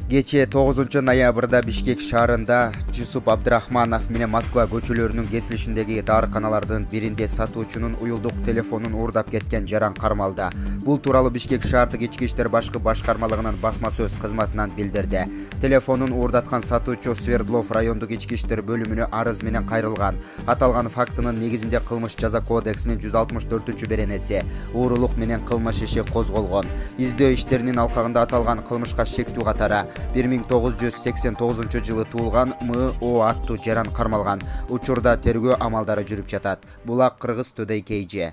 Кечээ 9-ноябрда Бишкек шаарында Жусуп Абдрахманов менен Москва көчөлөрүнүн кесилишиндеги даарыканалардын биринде сатуучунун уюлдук телефонун уурдап кеткен жаран кармалды. Бул тууралуу Бишкек шаардык ички иштер башкы башкармалыгынын басма сөз кызматынан билдирди. Телефонун уурдаткан сатуучу Свердлов райондук ички иштер бөлүмүнө арыз менен кайрылган. Аталган фактынын негизинде кылмыш жаза кодексинин 164-беренеси уурулук менен кылмыш иши козголгон. Издөө иштеринин алкагында аталган кылмышка шектүү катары 1989 жылы туулган МО аттуу жаран кармалган. Учурда тергөө амалдары жүрүп жатат. Булак Кыргыз Today KG.